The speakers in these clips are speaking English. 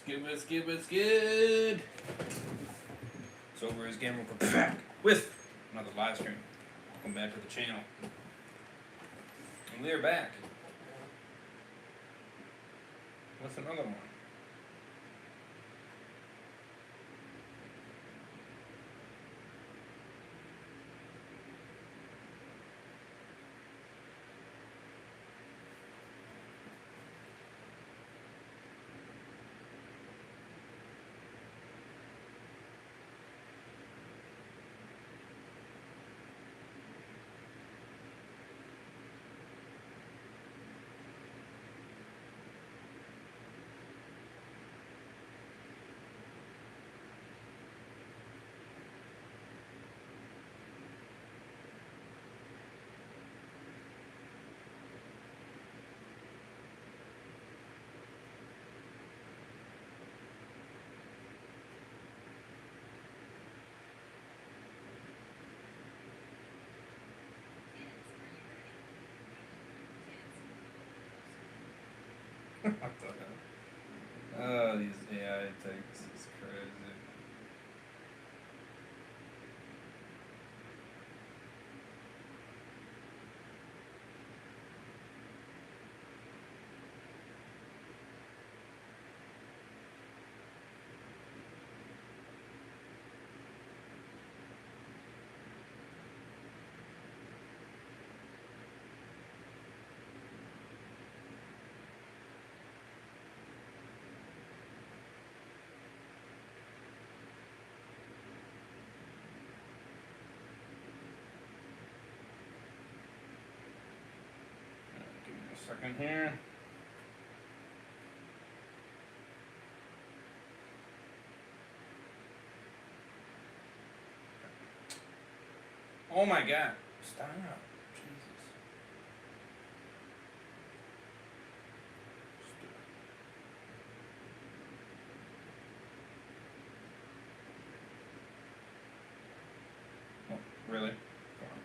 What's good? So over his game, we're back with another live stream. Welcome back to the channel. And we are back with another one. What the hell? Oh, these AI things is crazy. Give me a second here. Oh my god. Stop. Jesus. Oh, really? Come on.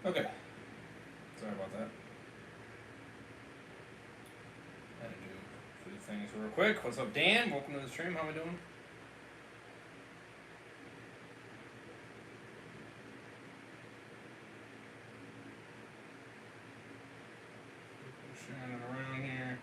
Okay. Sorry about that. I had to do a few things real quick. What's up, Dan? Welcome to the stream. How we doing? Sharing it around here.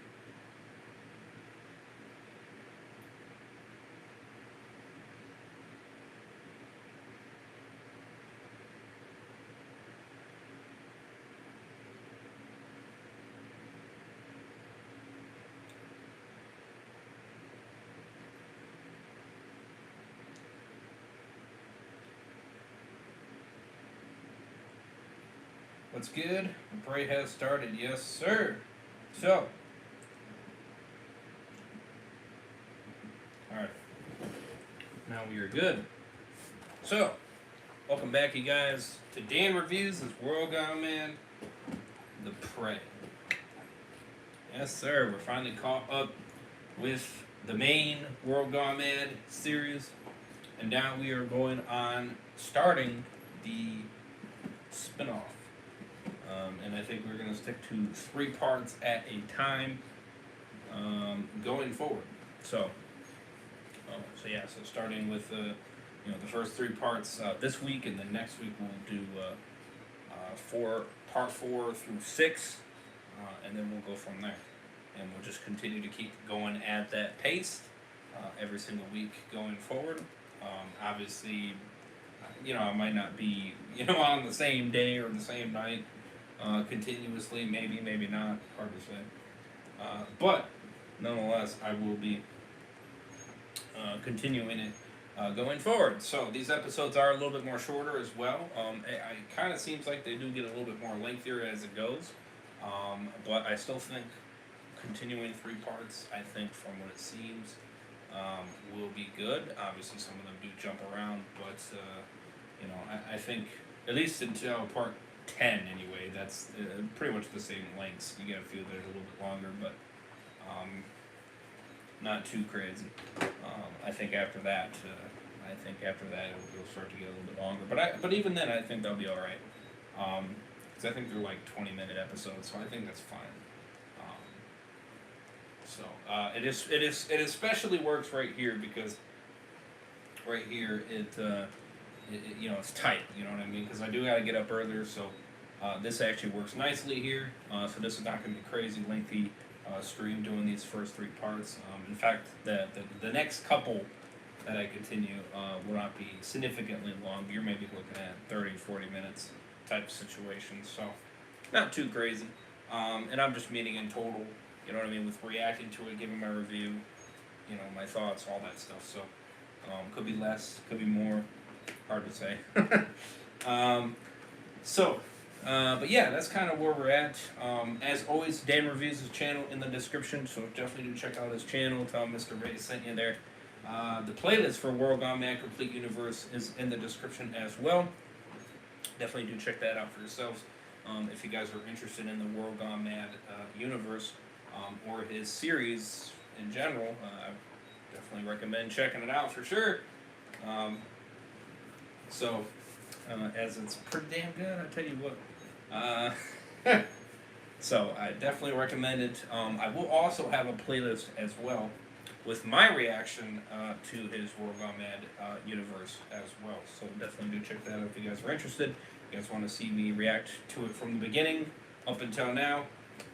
What's good? The parade has started. Yes, sir. So, alright. Now we are good. So, welcome back, you guys, to Dan Reviews. This World Gone Mad, The Prey. Yes, sir. We're finally caught up with the main World Gone Mad series. And now we are going on starting the spin-off. And I think we're going to stick to 3 parts at a time going forward. So starting with the first 3 parts this week, and then next week we'll do part 4 through 6, and then we'll go from there. And we'll just continue to keep going at that pace every single week going forward. Obviously, I might not be on the same day or the same night continuously, maybe not, hard to say. But nonetheless, I will be continuing it going forward. So these episodes are a little bit more shorter as well. It kind of seems like they do get a little bit more lengthier as it goes, but I still think continuing 3 parts, I think from what it seems, will be good. Obviously, some of them do jump around, but I think at least until part 10 anyway, that's pretty much the same lengths. You get a few that are a little bit longer, but not too crazy. I think after that, it'll start to get a little bit longer. But even then, I think they'll be all right. Because I think they're like 20-minute episodes, so I think that's fine. It especially works right here because right here it's tight. You know what I mean? Because I do gotta get up earlier, so this actually works nicely here. So this is not gonna be crazy lengthy stream doing these first 3 parts. In fact, the next couple that I continue will not be significantly long. You're maybe looking at 30, 40 minutes type of situation. So not too crazy. And I'm just meaning in total. You know what I mean? With reacting to it, giving my review, my thoughts, all that stuff. So, could be less, could be more. Hard to say. But yeah, that's kind of where we're at. As always, Dan Reviews his channel in the description, so definitely do check out his channel. Tell him Mr. Ray sent you there. The playlist for World Gone Mad Complete Universe is in the description as well. Definitely do check that out for yourselves. If you guys are interested in the World Gone Mad universe, or his series in general, I definitely recommend checking it out for sure. As it's pretty damn good, I tell you what. So I definitely recommend it. I will also have a playlist as well with my reaction to his World Gone Mad universe as well. So definitely do check that out if you guys are interested. If you guys want to see me react to it from the beginning up until now.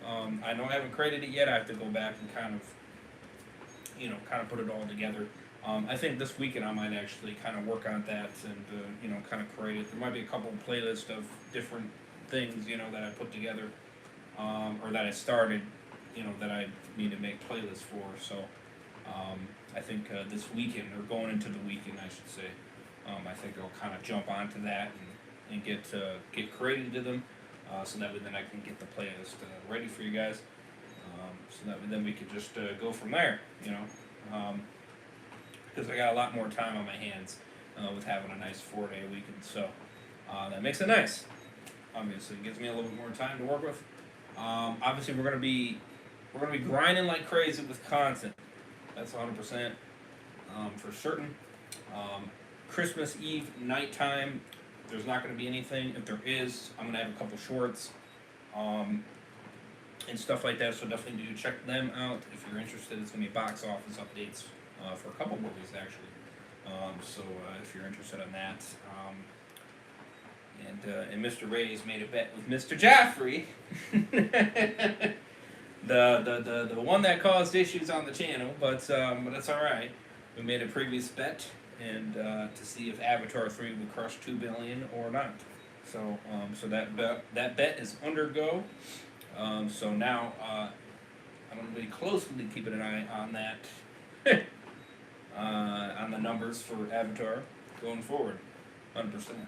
I know I haven't created it yet. I have to go back and kind of put it all together. I think this weekend I might actually kind of work on that and kind of create it. There might be a couple of playlists of different things that I put together or that I started that I need to make playlists for. So I think this weekend, or going into the weekend I should say, I think I'll kind of jump onto that and get created to them. So that way then I can get the playlist ready for you guys. So that way then we could just go from there, because I got a lot more time on my hands with having a nice 4-day weekend. So that makes it nice. Obviously, it gives me a little bit more time to work with. Obviously, we're gonna be grinding like crazy with content. That's 100% for certain. Christmas Eve nighttime. There's not going to be anything. If there is, I'm going to have a couple shorts and stuff like that, so definitely do check them out if you're interested. It's going to be box office updates for a couple movies, actually. So if you're interested in that. And Mr. Ray's made a bet with Mr. Jaffrey. the one that caused issues on the channel, but that's all right. We made a previous bet, and to see if Avatar 3 would crush 2 billion or not. So that bet is undergo. So now I'm going to be closely keeping an eye on that, on the numbers for Avatar going forward, 100%.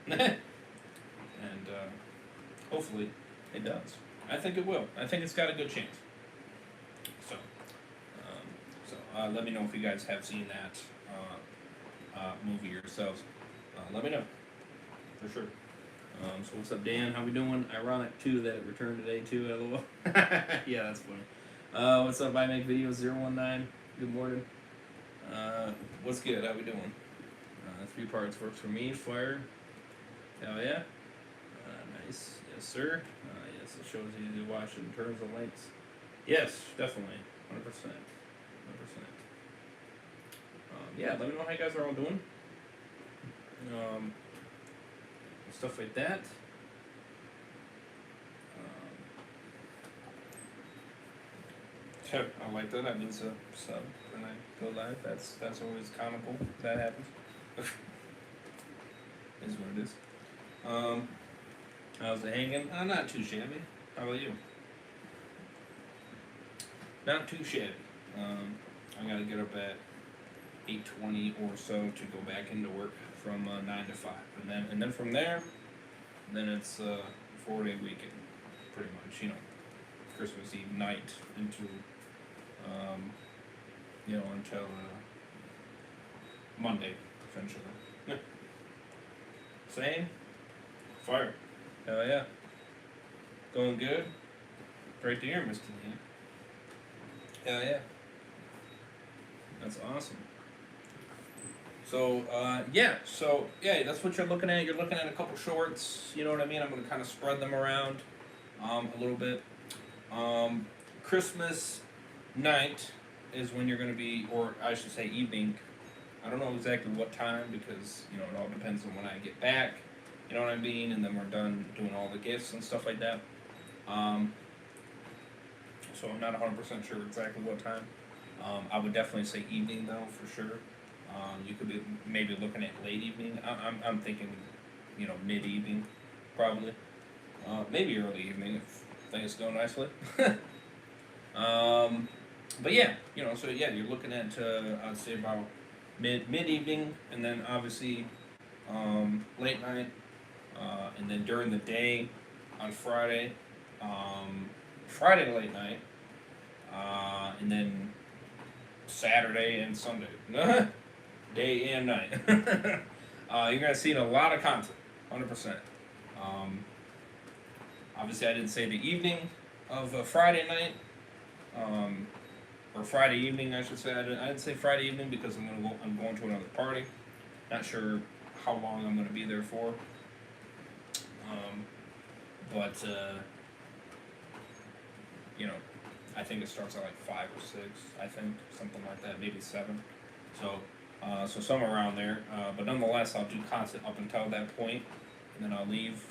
And hopefully it does. I think it will. I think it's got a good chance. So let me know if you guys have seen that movie yourselves. Let me know, for sure. So what's up, Dan? How we doing? Ironic, too, that it returned today, too, LOL. Yeah, that's funny. What's up, I Make Videos 019? Good morning. What's good? How we doing? 3 parts works for me. Fire. Hell yeah. Nice. Yes, sir. Yes, it shows you to watch in terms of lengths. Yes, definitely. 100%. 100%. Yeah, let me know how you guys are all doing. Stuff like that. I like that. I've been sub when I go live. That's always comical. That happens. Is what it is. How's it hanging? Not too shabby. How about you? not too shabby. I gotta get up at 8:20 or so to go back into work from 9 to 5, and then from there, then it's 4-day weekend, pretty much. Christmas Eve night into until Monday, essentially. Yeah. Same. Fire. Hell yeah. Going good. Great to hear, Mr. Lee. Hell yeah. That's awesome. So, that's what you're looking at. You're looking at a couple shorts, you know what I mean? I'm going to kind of spread them around a little bit. Christmas night is when you're going to be, or I should say evening. I don't know exactly what time because, it all depends on when I get back, you know what I mean? And then we're done doing all the gifts and stuff like that. So I'm not 100% sure exactly what time. I would definitely say evening though, for sure. You could be maybe looking at late evening. I'm thinking, mid-evening, probably. Maybe early evening if things go nicely. But yeah, you're looking at I'd say about mid-evening, and then obviously late night, and then during the day on Friday, Friday late night, and then Saturday and Sunday, day and night. You're gonna see a lot of content, 100%. Obviously, I didn't say the evening of Friday night, or Friday evening, I should say. I didn't say Friday evening because I'm going to another party. Not sure how long I'm gonna be there for. But I think it starts at like 5 or 6. I think something like that, maybe 7. So somewhere around there. But nonetheless, I'll do content up until that point, and then I'll leave.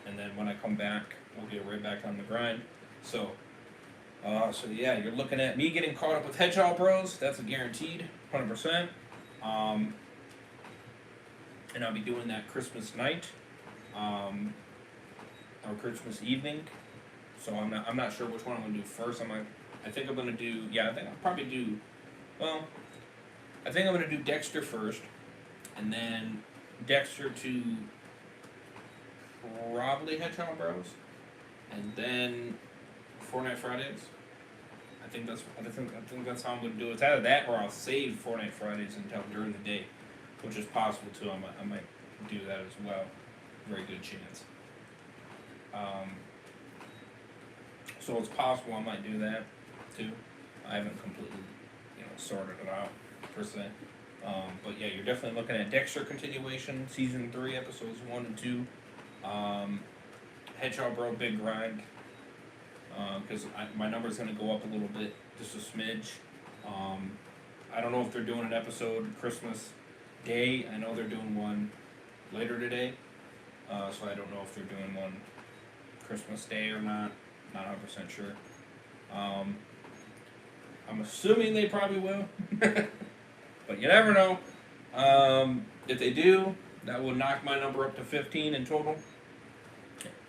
And then when I come back, we'll get right back on the grind. So you're looking at me getting caught up with Hedgehog Bros. That's a guaranteed, 100%. And I'll be doing that Christmas night, or Christmas evening. So I'm not sure which one I'm gonna do first. I think I'm gonna do. Yeah, I think I'll probably do. Well, I think I'm gonna do Dexter first, and then Dexter to probably Hedgehog Bros, and then Fortnite Fridays. I think that's how I'm gonna do it. It's either that or I'll save Fortnite Fridays until during the day, which is possible too. I might do that as well. Very good chance. So it's possible I might do that too. I haven't completely, sorted it out per se. But yeah, you're definitely looking at Dexter continuation, season 3, episodes 1 and 2. Hedgehog Bro Big Grind. Because my number's gonna go up a little bit, just a smidge. I don't know if they're doing an episode Christmas Day. I know they're doing one later today. So I don't know if they're doing one Christmas Day or not. Not 100% sure. I'm assuming they probably will, but you never know. If they do, that will knock my number up to 15 in total.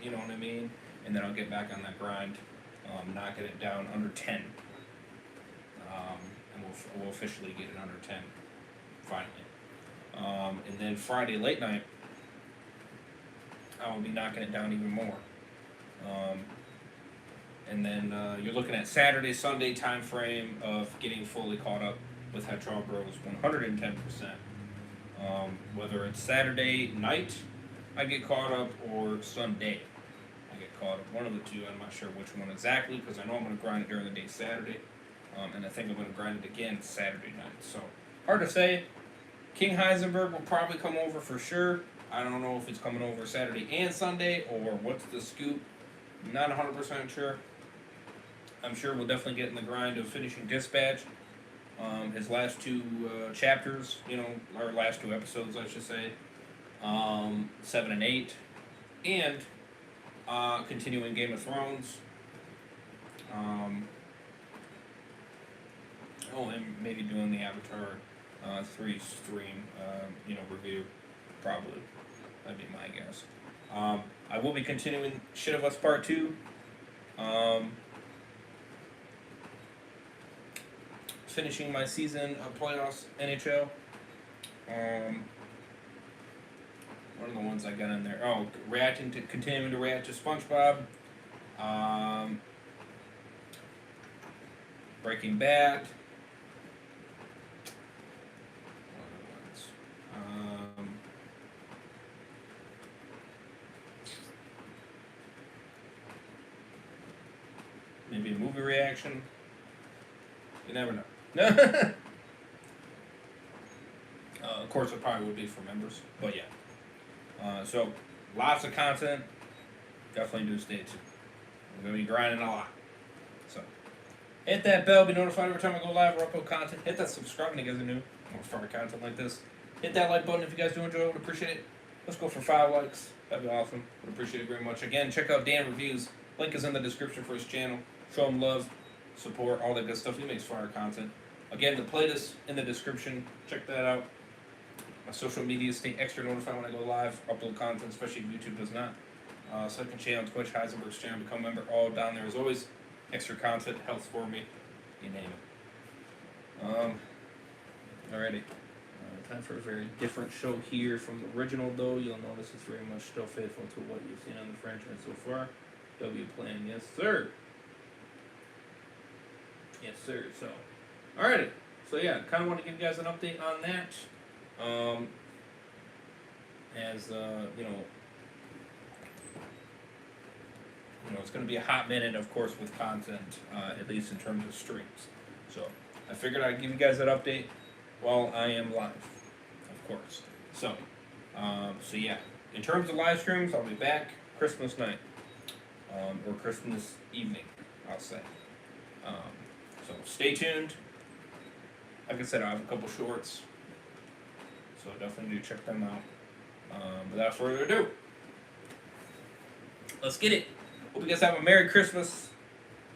You know what I mean? And then I'll get back on that grind, knocking it down under 10. And we'll officially get it under 10, finally. And then Friday late night, I will be knocking it down even more. And then you're looking at Saturday, Sunday time frame of getting fully caught up with Hedgehog Bros 110%. Whether it's Saturday night I get caught up or Sunday I get caught up. One of the two, I'm not sure which one exactly because I know I'm going to grind it during the day Saturday. And I think I'm going to grind it again Saturday night. So, hard to say. King Heisenberg will probably come over for sure. I don't know if it's coming over Saturday and Sunday or what's the scoop. Not 100% sure. I'm sure we'll definitely get in the grind of finishing Dispatch. His last 2 chapters, or last 2 episodes, I should say. 7 and 8. And continuing Game of Thrones. And maybe doing the Avatar 3 stream, review. Probably. That'd be my guess. I will be continuing Shit of Us Part 2. finishing my season of playoffs NHL. What are the ones I got in there? Oh, continuing to react to SpongeBob. Breaking Bad. What are the ones? Maybe a movie reaction. You never know. Of course, it probably would be for members, but yeah. So, lots of content. Definitely do stay tuned. We're going to be grinding a lot. So, hit that bell, be notified every time I go live or upload content. Hit that subscribe if you guys are new. More fun content like this. Hit that like button if you guys do enjoy it. Would appreciate it. Let's go for 5 likes. That'd be awesome. Would appreciate it very much. Again, check out Dan Reviews. Link is in the description for his channel. Show him love, support, all that good stuff. He makes fire content. Again, the playlist in the description. Check that out. My social media, stay extra notified when I go live, upload content, especially if YouTube does not. Second channel, Twitch, Heisenberg's channel, become a member, all down there as always. Extra content helps for me, you name it. Alrighty. Time for a very different show here from the original, though. You'll notice it's very much still faithful to what you've seen on the franchise so far. W playing, yes sir. Yes sir. So, alrighty. So yeah, kind of want to give you guys an update on that. As you know, it's going to be a hot minute, of course, with content, at least in terms of streams. So I figured I'd give you guys that update while I am live, of course. So yeah, in terms of live streams, I'll be back Christmas night, or Christmas evening, I'll say. So stay tuned. Like I said, I have a couple shorts, so definitely do check them out. Without further ado, let's get it. Hope you guys have a Merry Christmas.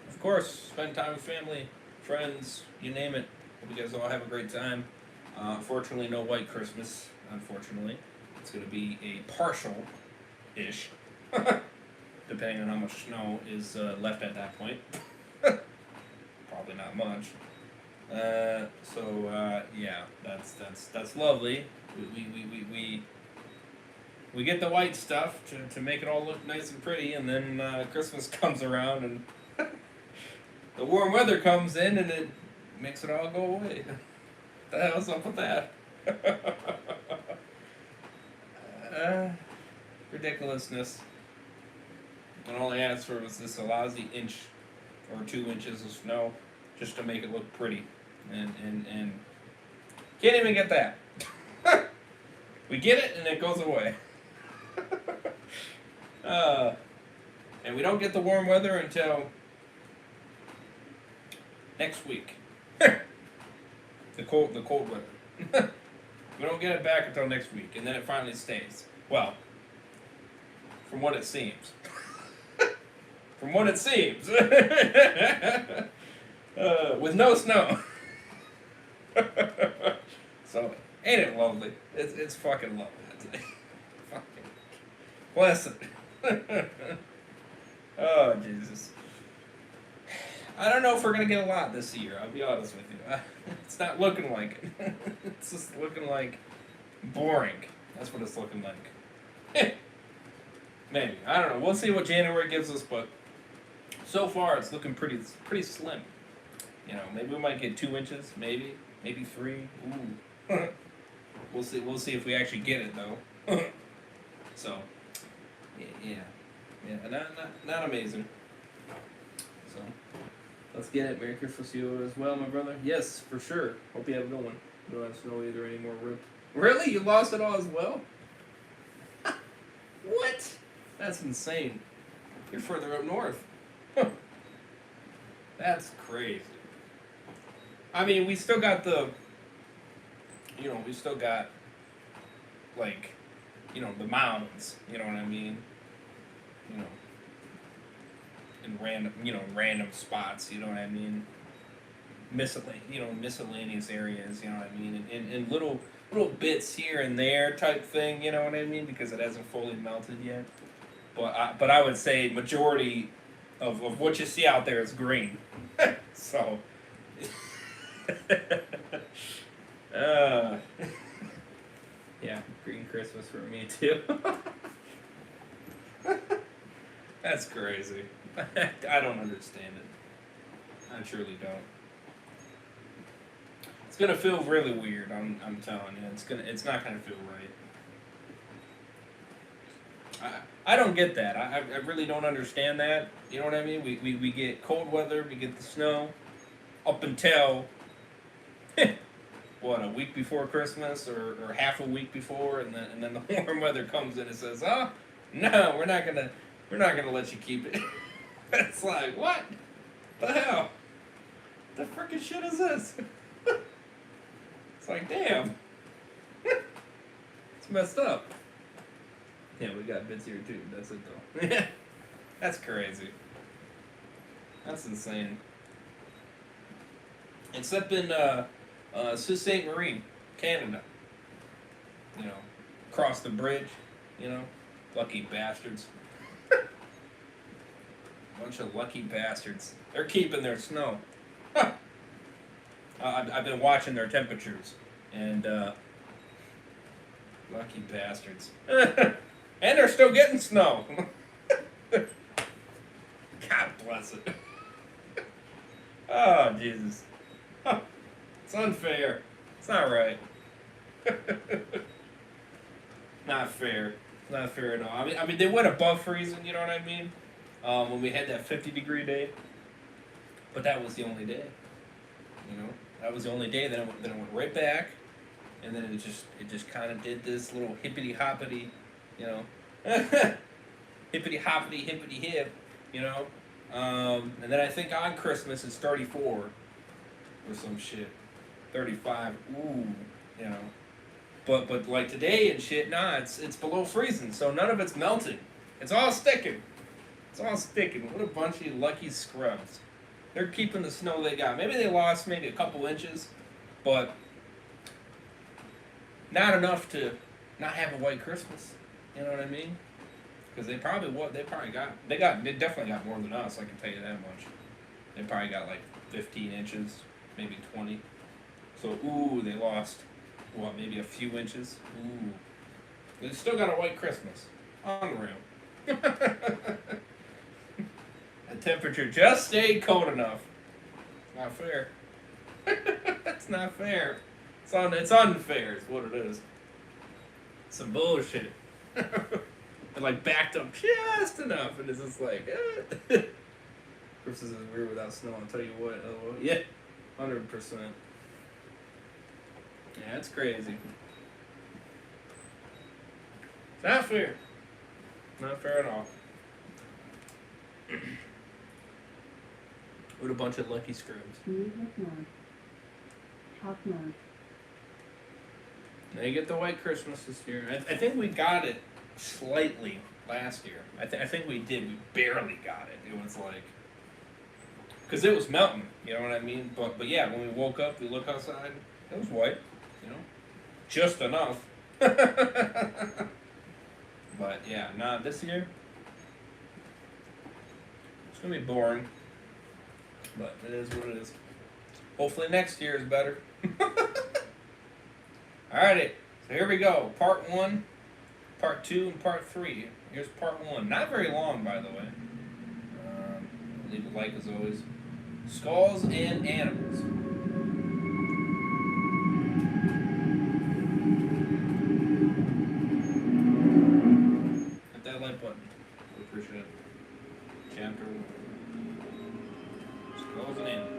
Of course, spend time with family, friends, you name it. Hope you guys all have a great time. Unfortunately, no white Christmas, unfortunately. It's going to be a partial-ish, depending on how much snow is left at that point. Probably not much. Yeah, that's lovely. We get the white stuff to make it all look nice and pretty, and then Christmas comes around and the warm weather comes in and it makes it all go away. What the hell's up with that? Ridiculousness. And all I asked for was this lousy inch or 2 inches of snow just to make it look pretty. And can't even get that. We get it and it goes away. And we don't get the warm weather until next week. the cold weather. We don't get it back until next week, and then it finally stays. Well, from what it seems. From what it seems. With no snow. So, ain't it lovely? It's fucking lovely today. Fucking blessed. Oh, Jesus. I don't know if we're going to get a lot this year, I'll be honest with you. It's not looking like it. It's just looking like boring. That's what it's looking like. Maybe. I don't know. We'll see what January gives us, but so far it's looking pretty slim. You know, maybe we might get 2 inches, maybe 3. Ooh. We'll see if we actually get it though. So, yeah, not amazing. So, let's get it. Merry Christmas to you as well, my brother. Yes, for sure. Hope you have a good one. You don't have snow either anymore. Really? You lost it all as well? What? That's insane. You're further up north. That's crazy. I mean, we still got the like, the mounds, you know what I mean? In random spots, you know what I mean? Miscellaneous areas, you know what I mean? And little bits here and there type thing, you know what I mean? Because it hasn't fully melted yet. But I would say majority of what you see out there is green. So uh, yeah, Green Christmas for me too. That's crazy. I don't understand it. I truly don't. It's gonna feel really weird. I'm telling you, it's not gonna feel right. I don't get that. I really don't understand that. You know what I mean? We get cold weather, we get the snow, up until what, a week before Christmas or half a week before, and then the warm weather comes in and says, oh no, we're not gonna let you keep it. It's like, what the hell? The frickin' shit is this? It's like, damn. It's messed up. Yeah, we got bits here too. That's it though. That's crazy. That's insane. Except in Sault Ste. Marie, Canada. You know, across the bridge. You know, lucky bastards. Bunch of lucky bastards. They're keeping their snow. Huh. I've been watching their temperatures, and lucky bastards. And they're still getting snow. God bless it. Oh, Jesus. Huh. It's unfair. It's not right. Not fair. Not fair at all. I mean, they went above freezing, you know what I mean? When we had that 50-degree day. But that was the only day. You know? That was the only day. Then it went right back. And then it just kind of did this little hippity-hoppity, you know. Hippity-hoppity, hippity-hip, you know. And then I think on Christmas it's 34 or some shit. 35. Ooh, you know. But like today and shit, nah, it's below freezing, so none of it's melting. It's all sticking. It's all sticking. What a bunch of lucky scrubs. They're keeping the snow they got. Maybe they lost maybe a couple inches, but not enough to not have a white Christmas. You know what I mean? Because they definitely got more than us. I can tell you that much. They probably got like 15 inches, maybe 20. So ooh, they lost what, maybe a few inches. Ooh, they still got a white Christmas. Unreal. The temperature just stayed cold enough. It's not fair. It's not fair. It's unfair is what it is. Some bullshit. It like backed up just enough, and it's just like, Christmas is weird without snow. I'll tell you what. Yeah, 100%. Yeah, it's crazy. It's not fair. Not fair at all. What a bunch of lucky scrubs. Talk more. They get the white Christmas this year. I think we got it slightly last year. I think we did. We barely got it. It was like, because it was melting. You know what I mean? But yeah, when we woke up, we look outside. It was white. You know, just enough. But yeah, not this year. It's gonna be boring. But it is what it is. Hopefully next year is better. Alrighty, so here we go. Part 1, Part 2, and Part 3. Here's Part 1. Not very long, by the way. Leave a like as always. Skulls and Animals. Hit that like button. We appreciate it. Chapter 1. Skulls and Animals.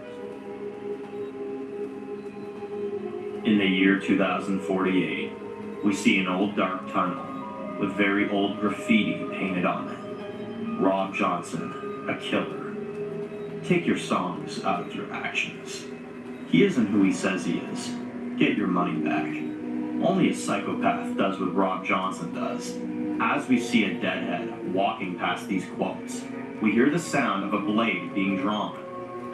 In the year 2048, we see an old dark tunnel with very old graffiti painted on it. Rob Johnson, a killer. Take your songs out of your actions. He isn't who he says he is. Get your money back. Only a psychopath does what Rob Johnson does. As we see a deadhead walking past these quotes, we hear the sound of a blade being drawn.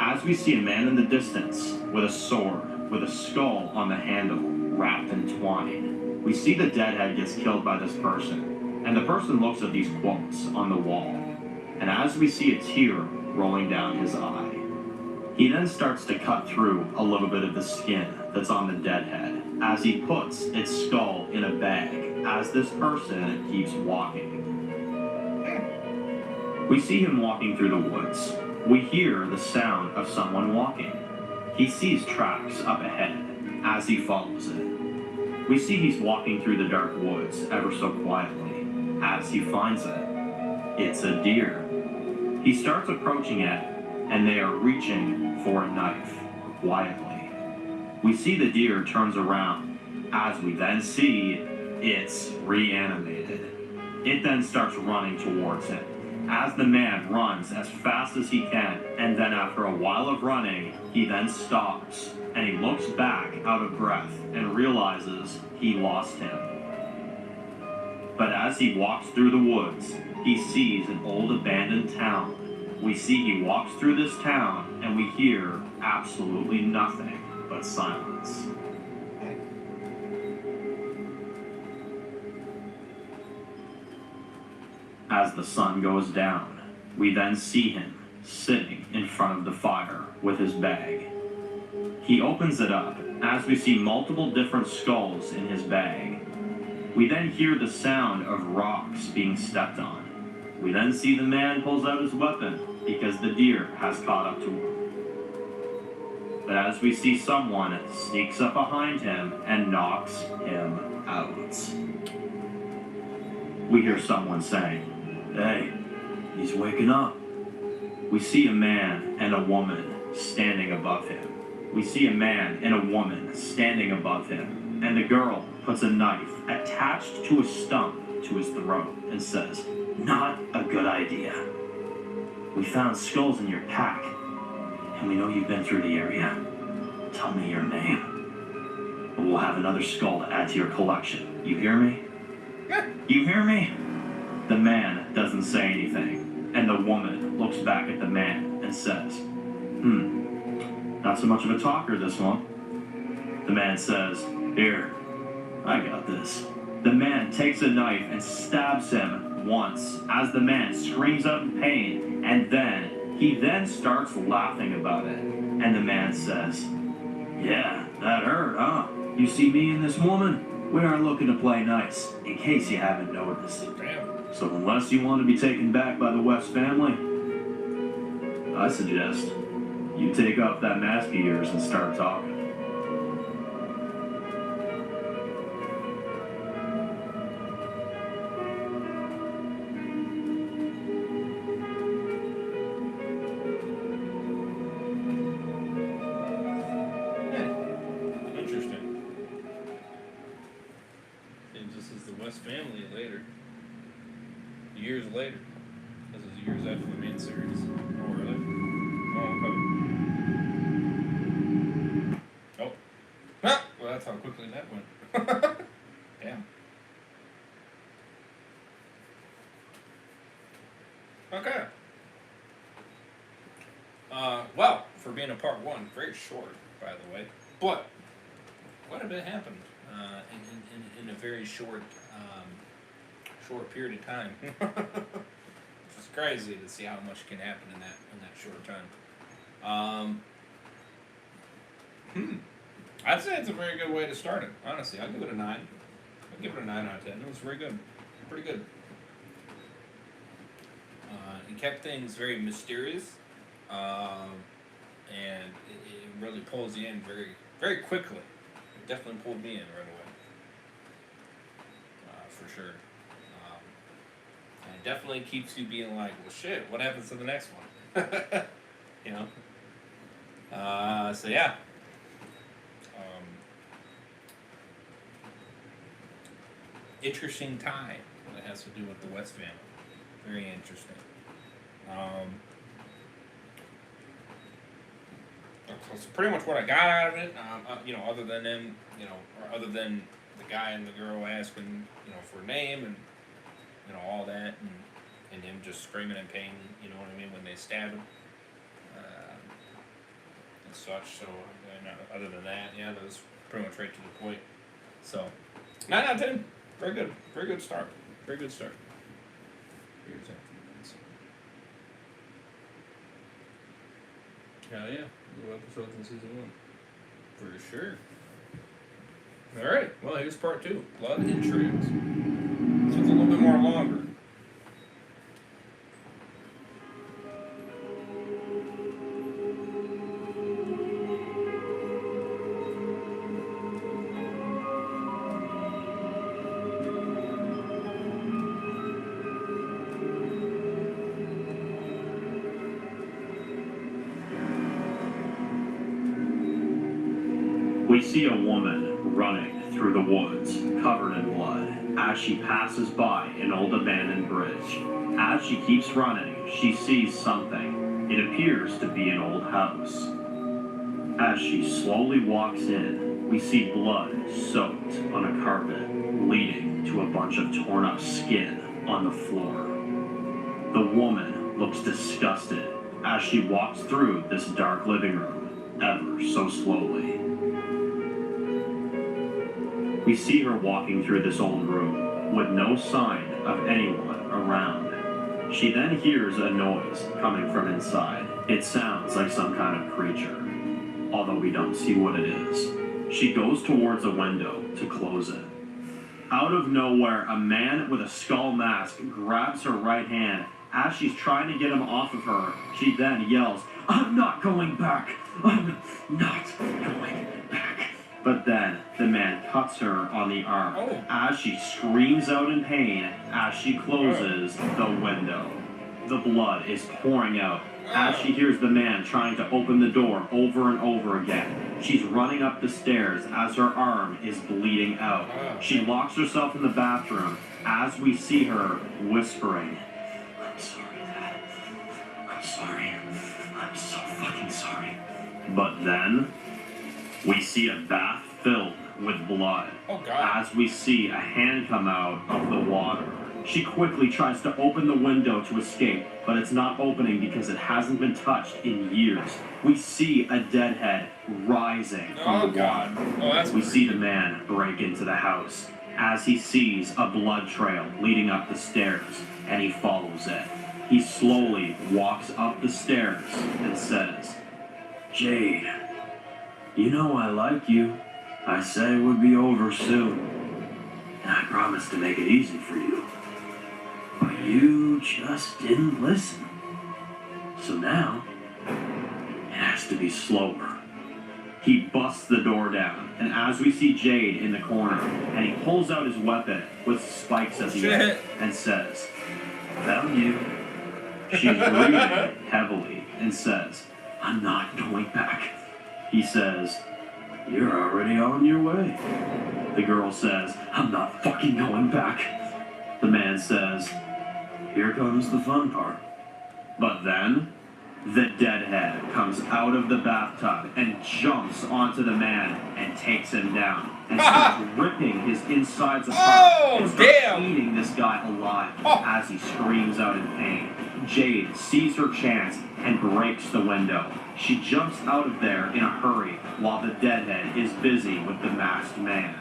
As we see a man in the distance with a sword, with a skull on the handle, wrapped in twine. We see the deadhead gets killed by this person, and the person looks at these quotes on the wall, and as we see a tear rolling down his eye, He then starts to cut through a little bit of the skin that's on the dead head as he puts its skull in a bag as this person keeps walking. We see him walking through the woods. We hear the sound of someone walking. He sees tracks up ahead as he follows it. We see he's walking through the dark woods ever so quietly as he finds it. It's a deer. He starts approaching it, and they are reaching for a knife quietly. We see the deer turns around as we then see it's reanimated. It then starts running towards him as the man runs as fast as he can, and then after a while of running, he then stops and he looks back out of breath and realizes he lost him. But as he walks through the woods, he sees an old abandoned town. We see he walks through this town and we hear absolutely nothing but silence. As the sun goes down, we then see him sitting in front of the fire with his bag. He opens it up as we see multiple different skulls in his bag. We then hear the sound of rocks being stepped on. We then see the man pulls out his weapon because the deer has caught up to him. But as we see someone sneaks up behind him and knocks him out. We hear someone saying, "Hey, he's waking up." We see a man and a woman standing above him. We see a man and a woman standing above him, and the girl puts a knife attached to a stump to his throat and says, "Not a good idea. We found skulls in your pack, and we know you've been through the area. Tell me your name. Or we'll have another skull to add to your collection. You hear me? You hear me?" The man doesn't say anything, and the woman looks back at the man and says, "Not so much of a talker, this one." The man says, "Here, I got this." The man takes a knife and stabs him once as the man screams out in pain, and then he then starts laughing about it. And the man says, "Yeah, that hurt, huh? You see me and this woman? We aren't looking to play nice, in case you haven't noticed. So unless you want to be taken back by the West family, I suggest you take off that mask of yours and start talking." Interesting. And this is the West family later. Years later. This is years after the main series. Oh, really? Oh, okay. Oh. Ah! Well, that's how quickly that went. Damn. Okay. Well, for being a part one, very short, by the way. But quite a bit happened in a very short period of time. It's crazy to see how much can happen in that short time. I'd say it's a very good way to start it. Honestly, I'll give it a 9. I'll give it a 9 out of 10. It was very good, pretty good. It kept things very mysterious, and it really pulls you in very, very quickly. It definitely pulled me in right away, for sure. And it definitely keeps you being like, well, shit, what happens to the next one? You know? So yeah. Interesting tie that has to do with the West family. Very interesting. That's pretty much what I got out of it. Other than them, or other than the guy and the girl asking, for a name and, all that, and him just screaming in pain, you know what I mean, when they stab him, and such. So, other than that, yeah, that was pretty much right to the point. So, 9 out of 10. Very good. Very good start. Very good start. Hell yeah. New episodes in season 1. For sure. Alright, well, here's part 2. Blood Intrigues. So it's a little bit more longer. We see a woman running through the woods, covered in blood, as she passes by an old abandoned bridge. As she keeps running, she sees something. It appears to be an old house. As she slowly walks in, we see blood soaked on a carpet, leading to a bunch of torn up skin on the floor. The woman looks disgusted as she walks through this dark living room, ever so slowly. We see her walking through this old room with no sign of anyone around. She then hears a noise coming from inside. It sounds like some kind of creature, although we don't see what it is. She goes towards a window to close it. Out of nowhere, a man with a skull mask grabs her right hand. As she's trying to get him off of her, she then yells, "I'm not going back! I'm not going back!" But then, the man cuts her on the arm as she screams out in pain as she closes the window. The blood is pouring out as she hears the man trying to open the door over and over again. She's running up the stairs as her arm is bleeding out. She locks herself in the bathroom as we see her whispering, "I'm sorry, Dad. I'm sorry. I'm so fucking sorry." But then, we see a bath filled with blood. Oh, God. As we see a hand come out of the water. She quickly tries to open the window to escape, but it's not opening because it hasn't been touched in years. We see a dead head rising from the water. Oh, that's We see the man break into the house as he sees a blood trail leading up the stairs, and he follows it. He slowly walks up the stairs and says, "Jade, you know I like you. I said it would be over soon, and I promised to make it easy for you. But you just didn't listen. So now, it has to be slower." He busts the door down, and as we see Jade in the corner, and he pulls out his weapon with spikes at the end and says, "Found you." She's breathing heavily and says, "I'm not going back." He says, "You're already on your way." The girl says, "I'm not fucking going back." The man says, "Here comes the fun part." But then, the deadhead comes out of the bathtub and jumps onto the man and takes him down and starts ripping his insides apart and starts eating this guy alive as he screams out in pain. Jade sees her chance and breaks the window. She jumps out of there in a hurry while the deadhead is busy with the masked man.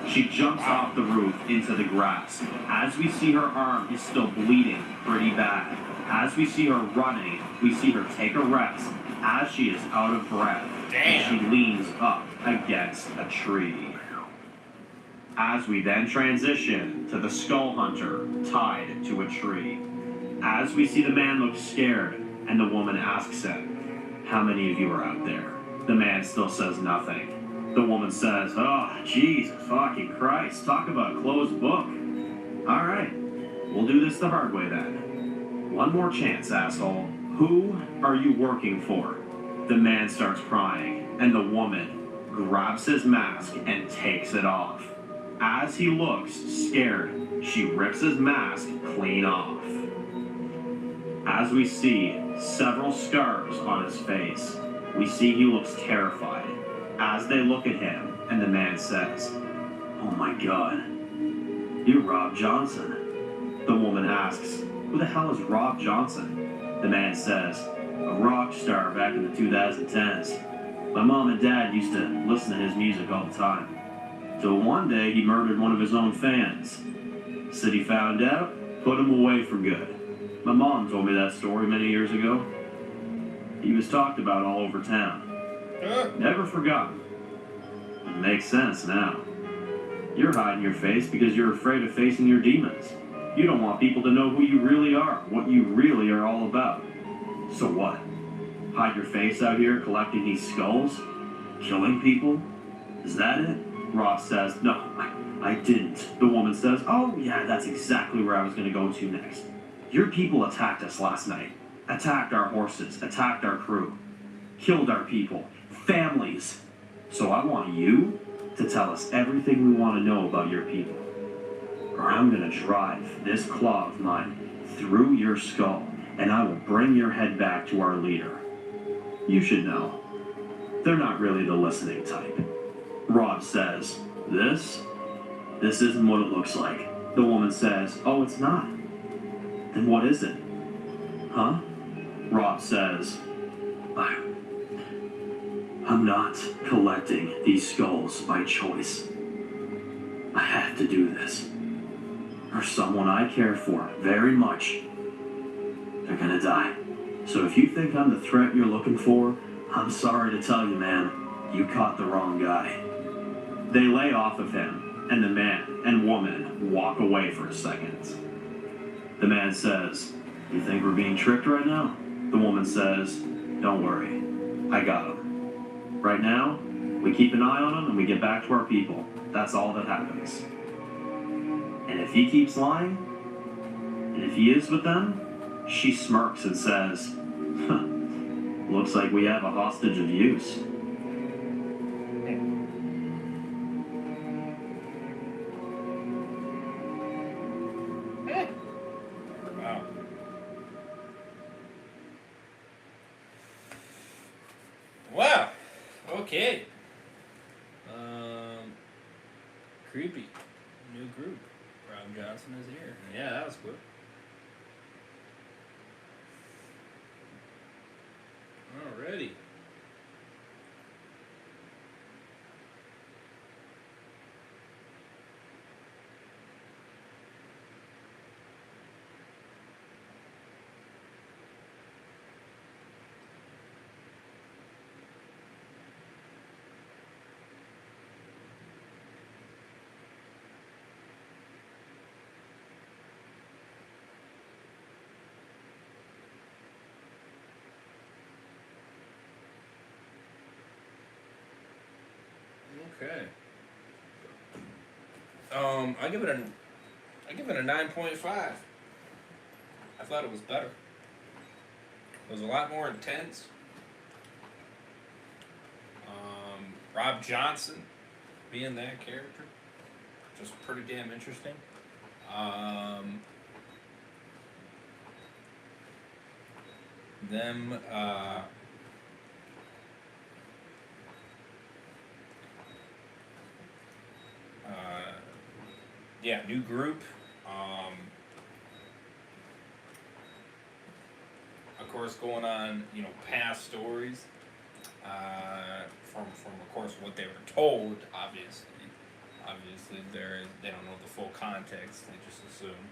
She jumps off the roof into the grass. As we see her arm is still bleeding pretty bad. As we see her running, we see her take a rest as she is out of breath. And she leans up against a tree. As we then transition to the skull hunter tied to a tree. As we see the man look scared and the woman asks him, "How many of you are out there?" The man still says nothing. The woman says, "Oh, Jesus fucking Christ, talk about a closed book. All right, we'll do this the hard way then. One more chance, asshole. Who are you working for?" The man starts crying, and the woman grabs his mask and takes it off. As he looks scared, she rips his mask clean off. As we see several scars on his face, we see he looks terrified. As they look at him, and the man says, "Oh my God, you're Rob Johnson." The woman asks, "Who the hell is Rob Johnson?" The man says, "A rock star back in the 2010s. My mom and dad used to listen to his music all the time. Till one day he murdered one of his own fans. Said he found out, put him away for good. My mom told me that story many years ago." He was talked about all over town. Never forgotten. It makes sense now. You're hiding your face because you're afraid of facing your demons. You don't want people to know who you really are, what you really are all about. So what? Hide your face out here collecting these skulls? Killing people? Is that it? Rob says, no, I didn't. The woman says, oh yeah, that's exactly where I was gonna go to next. Your people attacked us last night. Attacked our horses, attacked our crew. Killed our people, families. So I want you to tell us everything we want to know about your people. Or I'm gonna drive this claw of mine through your skull, and I will bring your head back to our leader. You should know, they're not really the listening type. Rob says, this isn't what it looks like. The woman says, oh, it's not. Then what is it? Huh? Rob says, I'm not collecting these skulls by choice. I have to do this. For someone I care for very much, they're gonna die. So if you think I'm the threat you're looking for, I'm sorry to tell you, man, you caught the wrong guy. They lay off of him, and the man and woman walk away for a second. The man says, you think we're being tricked right now? The woman says, don't worry, I got him. Right now, we keep an eye on him and we get back to our people. That's all that happens. And if he keeps lying, and if he is with them, she smirks and says, huh, looks like we have a hostage of use. Wow. Wow. Okay. Creepy. New group. Rob Johnson is here. Yeah, that was cool. Alrighty. Okay. I give it a 9.5. I thought it was better. It was a lot more intense. Rob Johnson being that character, just pretty damn interesting. Them yeah, new group. Of course, going on, past stories. From of course what they were told. Obviously, they don't know the full context. They just assume.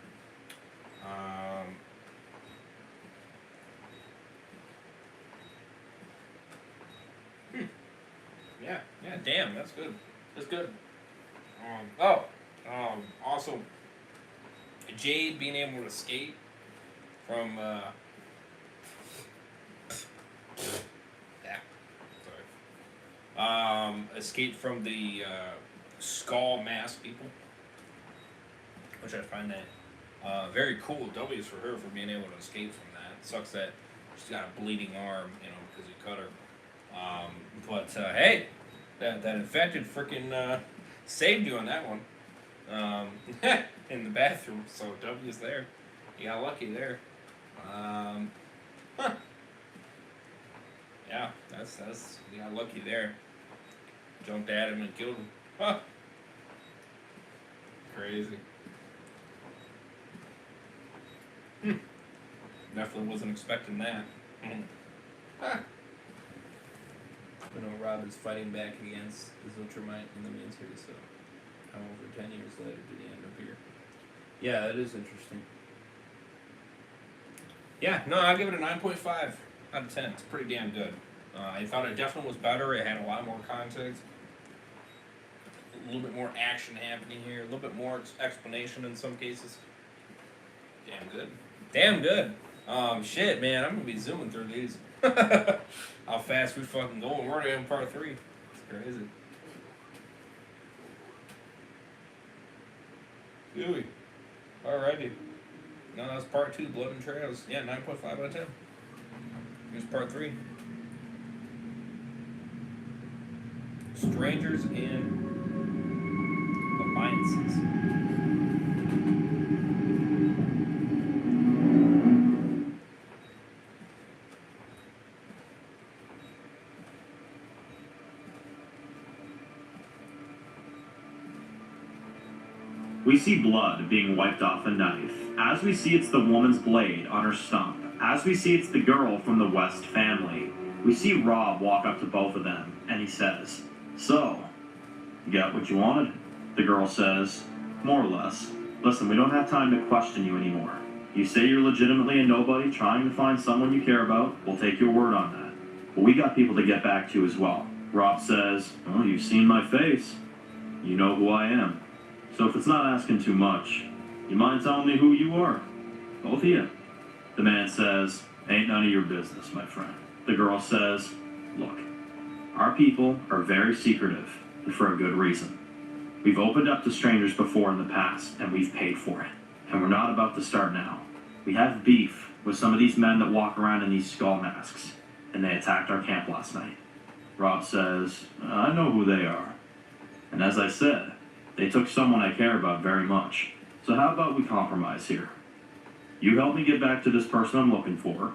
Yeah, damn, that's good. That's good. Also, Jade being able to escape from, escape from the, skull mask people, which I find that, very cool. W's for her for being able to escape from that. Sucks that she's got a bleeding arm, because he cut her. But hey, that infected freaking saved you on that one. In the bathroom, so W's there. You got lucky there. Yeah, that's you got lucky there. Jumped at him and killed him. Huh. Crazy. Definitely wasn't expecting that. Huh. Rob is fighting back against his Ultramite in the main series, so how over 10 years later did he end up here? Yeah, that is interesting. Yeah, no, I'll give it a 9.5. out of 10. It's pretty damn good. I thought it definitely was better. It had a lot more context, a little bit more action happening here, a little bit more explanation in some cases. Damn good. Damn good. Shit, man, I'm gonna be zooming through these. How fast we fucking going. We're already in part 3. It's crazy. Gooey. Alrighty. No, that's part 2, Blood and Trails. Yeah, 9.5 out of 10. Here's part 3. Strangers and Alliances. We see blood being wiped off a knife. As we see it's the woman's blade on her stump. As we see it's the girl from the West family. We see Rob walk up to both of them, and he says, "So, you got what you wanted?" The girl says, "More or less. Listen, we don't have time to question you anymore. You say you're legitimately a nobody trying to find someone you care about. We'll take your word on that. But we got people to get back to as well." Rob says, "Oh, you've seen my face. You know who I am. So if it's not asking too much, you mind telling me who you are? Both of you." The man says, "Ain't none of your business, my friend." The girl says, "Look, our people are very secretive, and for a good reason. We've opened up to strangers before in the past, and we've paid for it. And we're not about to start now. We have beef with some of these men that walk around in these skull masks, and they attacked our camp last night." Rob says, "I know who they are. And as I said, they took someone I care about very much. So how about we compromise here? You help me get back to this person I'm looking for,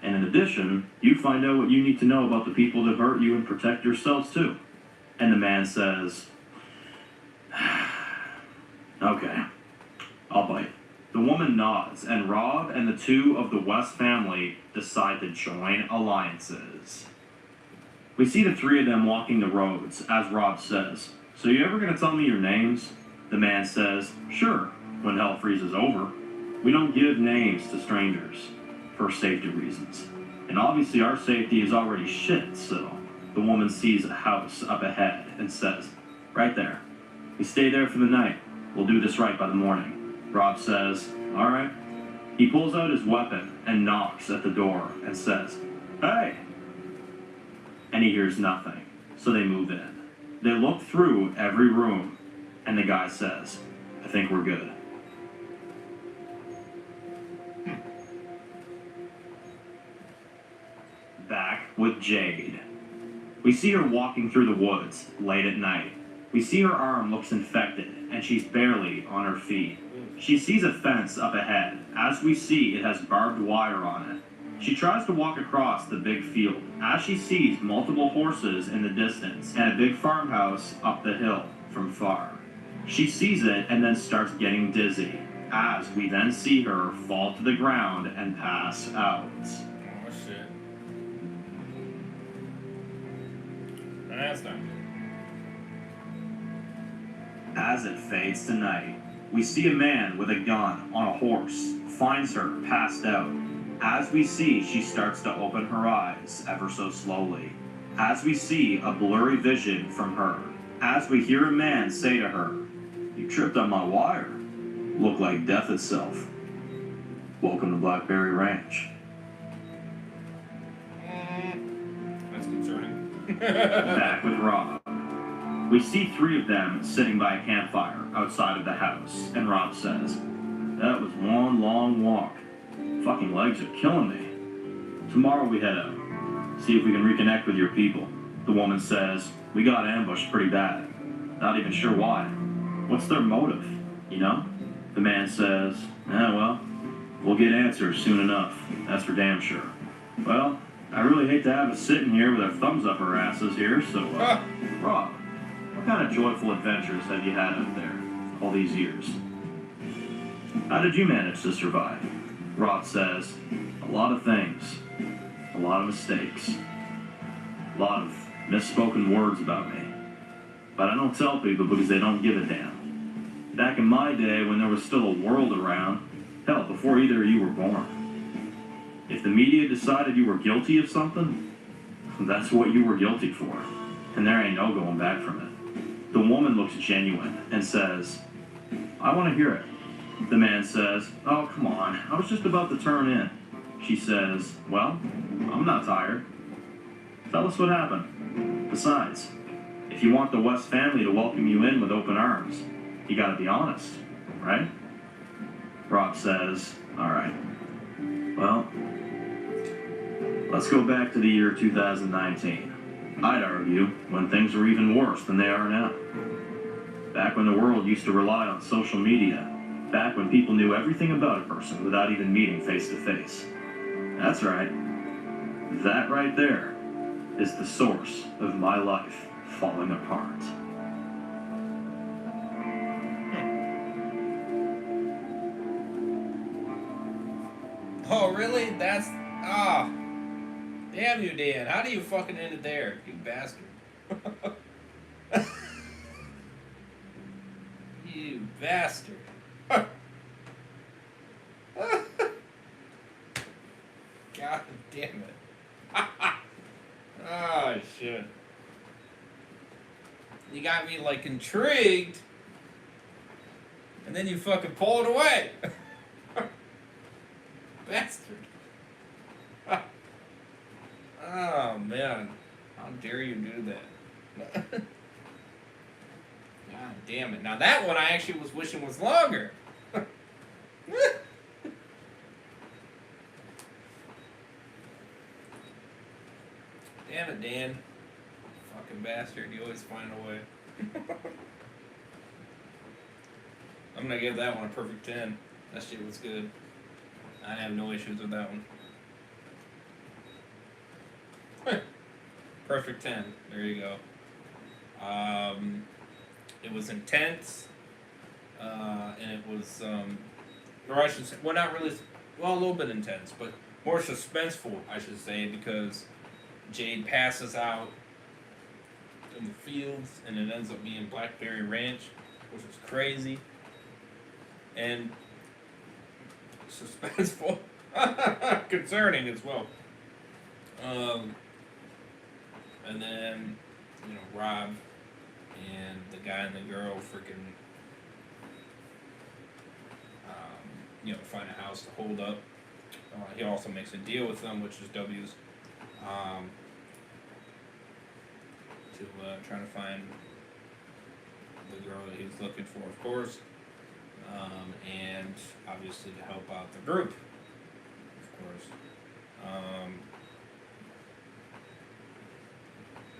and in addition, you find out what you need to know about the people that hurt you and protect yourselves too." And the man says, "Okay, I'll bite." The woman nods, and Rob and the 2 of the West family decide to join alliances. We see the 3 of them walking the roads, as Rob says, "So you ever gonna tell me your names?" The man says, "Sure, when hell freezes over. We don't give names to strangers, for safety reasons. And obviously our safety is already shit, so..." The woman sees a house up ahead and says, "Right there. We stay there for the night. We'll do this right by the morning." Rob says, "All right." He pulls out his weapon and knocks at the door and says, "Hey!" And he hears nothing, so they move in. They look through every room, and the guy says, "I think we're good." Back with Jade. We see her walking through the woods late at night. We see her arm looks infected, and she's barely on her feet. She sees a fence up ahead. As we see, it has barbed wire on it. She tries to walk across the big field as she sees multiple horses in the distance and a big farmhouse up the hill from far. She sees it and then starts getting dizzy, as we then see her fall to the ground and pass out. Oh shit. That's not good. As it fades to night, we see a man with a gun on a horse finds her passed out. As we see, she starts to open her eyes ever so slowly. As we see a blurry vision from her. As we hear a man say to her, "You tripped on my wire. Look like death itself. Welcome to Blackberry Ranch." That's concerning. Back with Rob. We see 3 of them sitting by a campfire outside of the house, and Rob says, "That was one long walk. Fucking legs are killing me. Tomorrow we head out. See if we can reconnect with your people." The woman says, "We got ambushed pretty bad. Not even sure why. What's their motive, you know?" The man says, well, we'll get answers soon enough. That's for damn sure. Well, I really hate to have us sitting here with our thumbs up our asses here, so, Rob, what kind of joyful adventures have you had out there all these years? How did you manage to survive?" Rob says, "A lot of things. A lot of mistakes. A lot of misspoken words about me. But I don't tell people because they don't give a damn. Back in my day when there was still a world around, hell, before either of you were born, If the media decided you were guilty of something, that's what you were guilty for. And there ain't no going back from it. The woman looks genuine and says, I want to hear it. The man says, oh, come on, I was just about to turn in. She says, well, I'm not tired. Tell us what happened. Besides, if you want the West family to welcome you in with open arms, you gotta be honest, right? Rob says, all right. Well, let's go back to the year 2019. I'd argue when things were even worse than they are now. Back when the world used to rely on social media. Back when people knew everything about a person without even meeting face to face. That's right. That right there is the source of my life falling apart. Oh, really? That's... Ah. Damn you, Dan. How do you fucking end it there, you bastard? You bastard. God damn it. Oh, shit. You got me, like, intrigued, and then you fucking pull it away. Bastard. Oh, man. How dare you do that? God damn it. Now, that one I actually was wishing was longer. Damn it, Dan. Fucking bastard. You always find a way. I'm gonna give that one a perfect 10. That shit was good. I have no issues with that one. Perfect 10. There you go. It was intense. And it was, or I should say, well, not really, well, a little bit intense, but more suspenseful, I should say, because Jade passes out in the fields, and it ends up being Blackberry Ranch, which is crazy, and suspenseful, concerning as well. And then, you know, Rob and the guy and the girl freaking, you know, find a house to hold up. He also makes a deal with them, which is W's, to try to find the girl that he was looking for, of course, and obviously to help out the group, of course.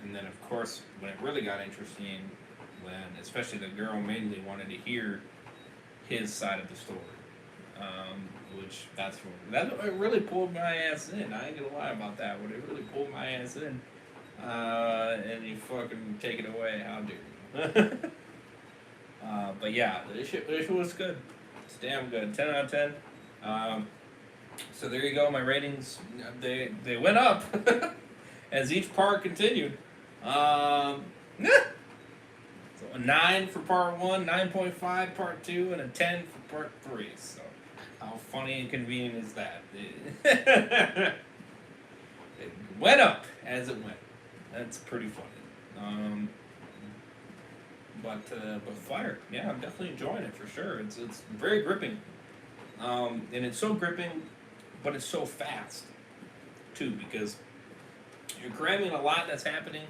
And then, of course, when it really got interesting, when especially the girl mainly wanted to hear his side of the story, which that's what it really pulled my ass in. I ain't gonna lie about that one. It really pulled my ass in, and you fucking take it away. How dare you? But yeah, the issue was good. It's damn good. 10 out of 10. So there you go. My ratings they went up as each part continued. So a 9 for part 1, 9.5 part 2, and a 10 for part 3. So how funny and convenient is that? It went up as it went. That's pretty funny. But fire, yeah, I'm definitely enjoying it for sure. It's very gripping, and it's so gripping, but it's so fast too, because you're grabbing a lot that's happening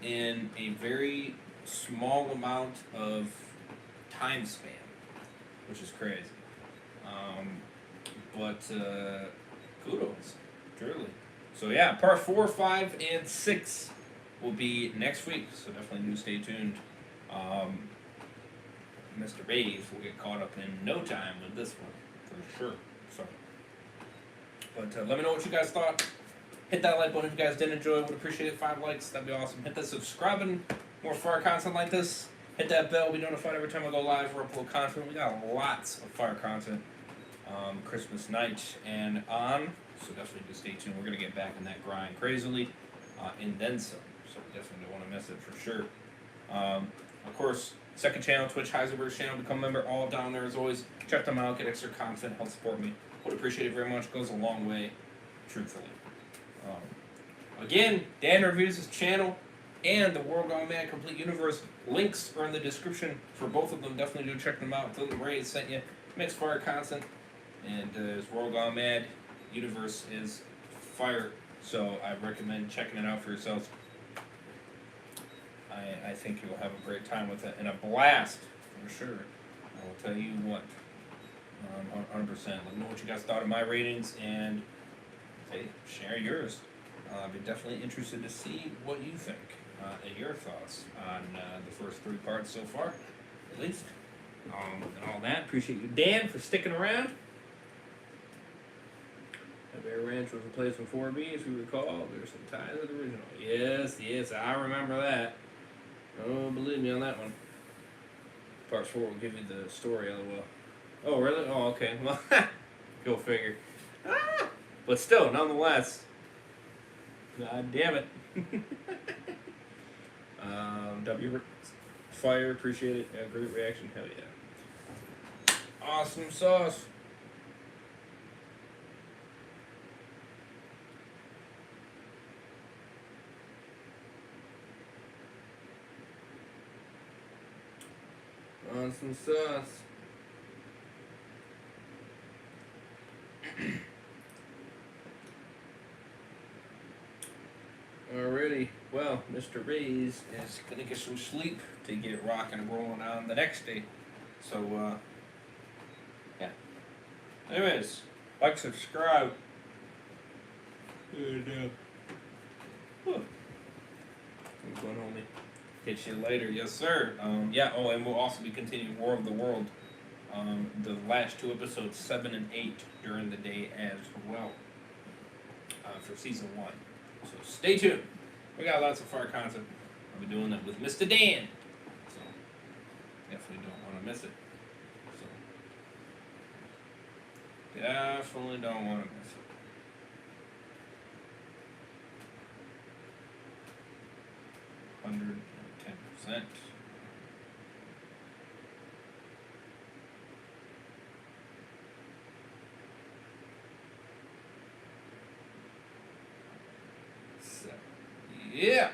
in a very small amount of time span, which is crazy. But kudos, truly. So yeah, part 4, 5, and 6 will be next week. So definitely do stay tuned. Mr. Bays will get caught up in no time with this one, for sure. So, but let me know what you guys thought. Hit that like button if you guys did enjoy. Would appreciate 5 likes. That'd be awesome. Hit that subscribe button. More fire content like this. Hit that bell. Be notified every time I go live or upload content. We got lots of fire content. Christmas night and on. So definitely just stay tuned. We're gonna get back in that grind crazily, and then some. So definitely don't want to miss it for sure. Of course, second channel, Twitch, Heisenberg's channel. Become a member. All down there as always. Check them out. Get extra content. Help support me. Would appreciate it very much. Goes a long way. truthfully. Again, Dan Reviews' his channel and the World Gone Mad Complete Universe links are in the description for both of them. Definitely do check them out. Tell them Ray sent you mixed fire content, and his World Gone Mad Universe is fire. So I recommend checking it out for yourselves. I think you'll have a great time with it and a blast for sure. I will tell you what, 100%. Let me know what you guys thought of my ratings and hey, share yours. I'd be definitely interested to see what you think and your thoughts on the first 3 parts so far, at least. And all that. Appreciate you, Dan, for sticking around. Bear Ranch was replaced with 4B, as we recall. There's some ties to the original. Yes, I remember that. Oh, believe me on that one. Part 4 will give you the story, LOL. Oh, really? Oh, okay. Well, go figure. But still, nonetheless. God damn it. W Fire, appreciate it. Yeah, great reaction. Hell yeah. Awesome sauce. Awesome sauce. Alrighty, well, Mr. Rays is gonna get some sleep to get rocking and rolling on the next day. So, yeah. Anyways, like, subscribe. And, whew. I'm going home. Catch you later, yes sir. Yeah. Oh, and we'll also be continuing War of the World. The last 2 episodes, 7 and 8, during the day as well. For season 1. So stay tuned. We got lots of fire content. I'll be doing that with Mr. Dan. So definitely don't want to miss it. So definitely don't want to miss it. %. So, yeah.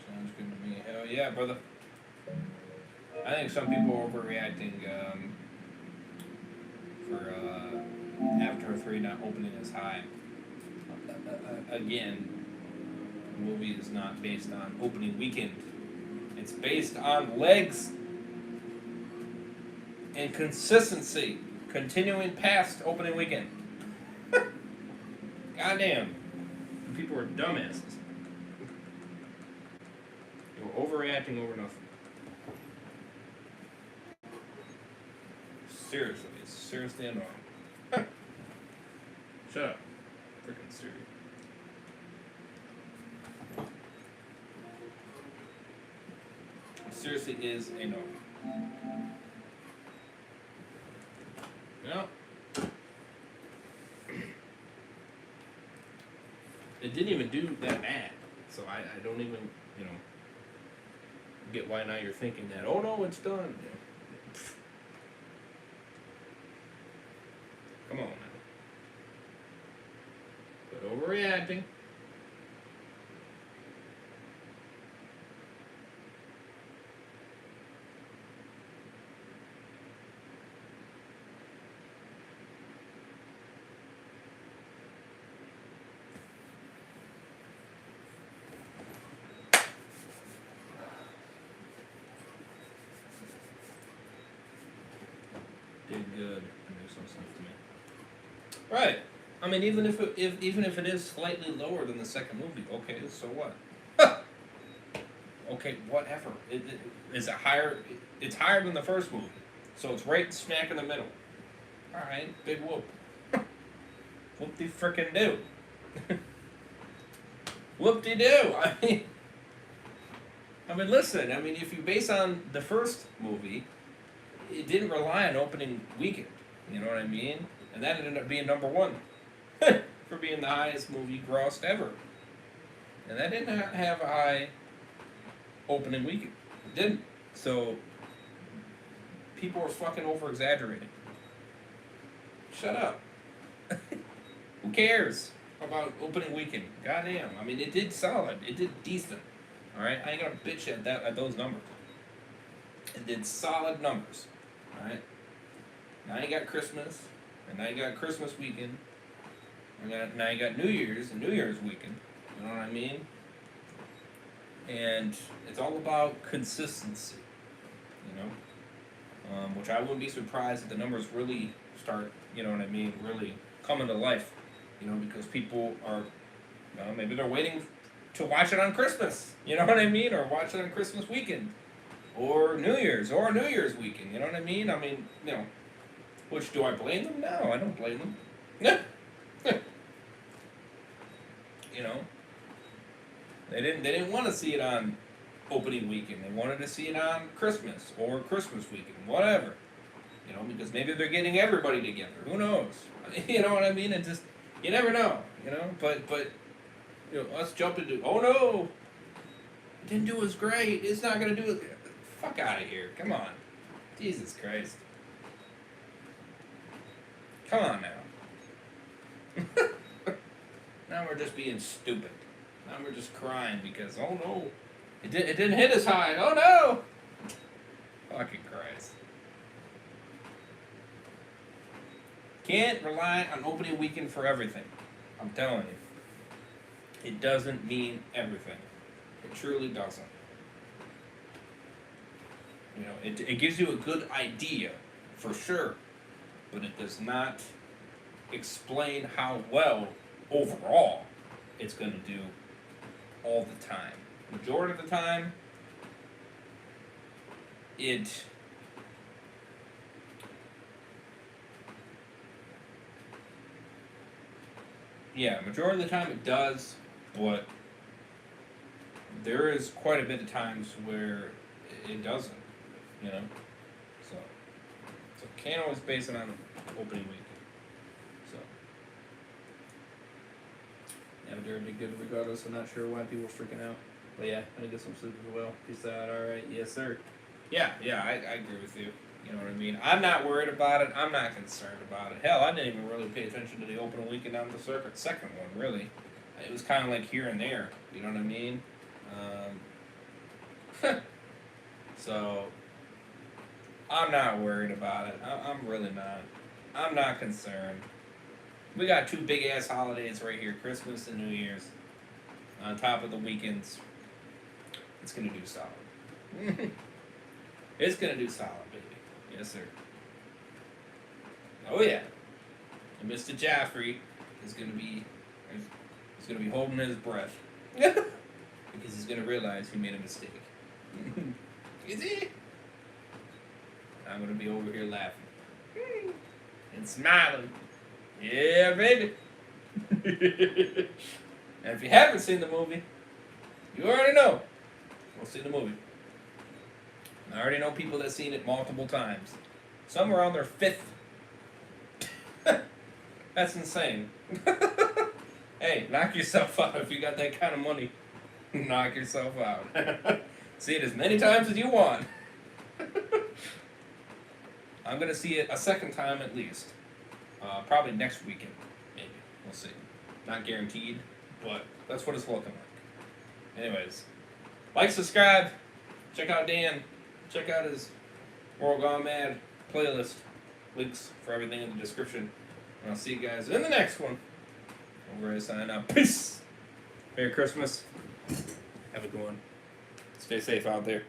Sounds good to me. Hell yeah, brother. I think some people are overreacting for Avatar 3 not opening as high. Again, the movie is not based on opening weekend. It's based on legs and consistency, continuing past opening weekend. Goddamn. People are dumbasses. They were overreacting over nothing. Seriously, it's seriously annoying. Shut up. Freaking Siri. It seriously is annoying. Yeah. It didn't even do that bad. So I don't even, get why now you're thinking that, oh no, it's done. Come on now. But overreacting. Did good. That makes no sense to me. Right. I mean, even if it is slightly lower than the second movie, okay, so what? Okay, whatever. Is it higher? It's higher than the first movie, so it's right smack in the middle. All right, big whoop. Whoop de frickin' do. Whoop de do. I mean, listen. I mean, if you base on the first movie, it didn't rely on opening weekend. You know what I mean? And that ended up being number 1 for being the highest movie grossed ever. And that didn't have a high opening weekend. It didn't. So people are fucking over exaggerating. Shut up. Who cares about opening weekend? Goddamn. I mean, it did solid. It did decent. All right, I ain't gonna bitch at those numbers. It did solid numbers. All right. Now you got Christmas, and now you got Christmas weekend. Now you got New Year's and New Year's weekend. You know what I mean? And it's all about consistency. You know, which I wouldn't be surprised if the numbers really start. You know what I mean? Really coming to life. You know, because people are, maybe they're waiting to watch it on Christmas. You know what I mean? Or watch it on Christmas weekend, or New Year's weekend. You know what I mean? I mean, you know. Which, do I blame them? No, I don't blame them. You know, they didn't want to see it on opening weekend. They wanted to see it on Christmas or Christmas weekend, whatever. You know, because maybe they're getting everybody together. Who knows? You know what I mean? It just, you never know. You know, but you know, us jumping to, oh no, it didn't do as great. It's not gonna do it. Fuck out of here! Come on, Jesus Christ. Come on now. Now we're just being stupid. Now we're just crying because, oh no, it didn't hit as high. Oh no! Fucking Christ. Can't rely on opening weekend for everything. I'm telling you. It doesn't mean everything. It truly doesn't. You know, it gives you a good idea, for sure. But it does not explain how well, overall, it's going to do all the time. Majority of the time, majority of the time it does, but there is quite a bit of times where it doesn't, you know? So can't always base it on opening weekend. So yeah, but they're good regardless. I'm not sure why people are freaking out. But yeah, I get some sleep as well. Peace out. All right, yes sir. Yeah, I agree with you. You know what I mean? I'm not worried about it. I'm not concerned about it. Hell, I didn't even really pay attention to the opening weekend on the circuit. Second one, really. It was kind of like here and there. You know what I mean? So I'm not worried about it. I'm really not. I'm not concerned. We got two big ass holidays right here, Christmas and New Year's. On top of the weekends. It's gonna do solid. It's gonna do solid, baby. Yes, sir. Oh yeah. And Mr. Jaffrey is gonna be holding his breath. Because he's gonna realize he made a mistake. Is he? I'm gonna be over here laughing and smiling. Yeah, baby. And if you haven't seen the movie, you already know. We'll see the movie. I already know people that seen it multiple times. Some are on their fifth. That's insane. Hey, knock yourself out if you got that kind of money. Knock yourself out. See it as many times as you want. I'm going to see it a second time at least. Probably next weekend, maybe. We'll see. Not guaranteed, but that's what it's looking like. Anyways, like, subscribe, check out Dan, check out his World Gone Mad playlist. Links for everything in the description. And I'll see you guys in the next one. I'm ready to sign out. Peace! Merry Christmas. Have a good one. Stay safe out there.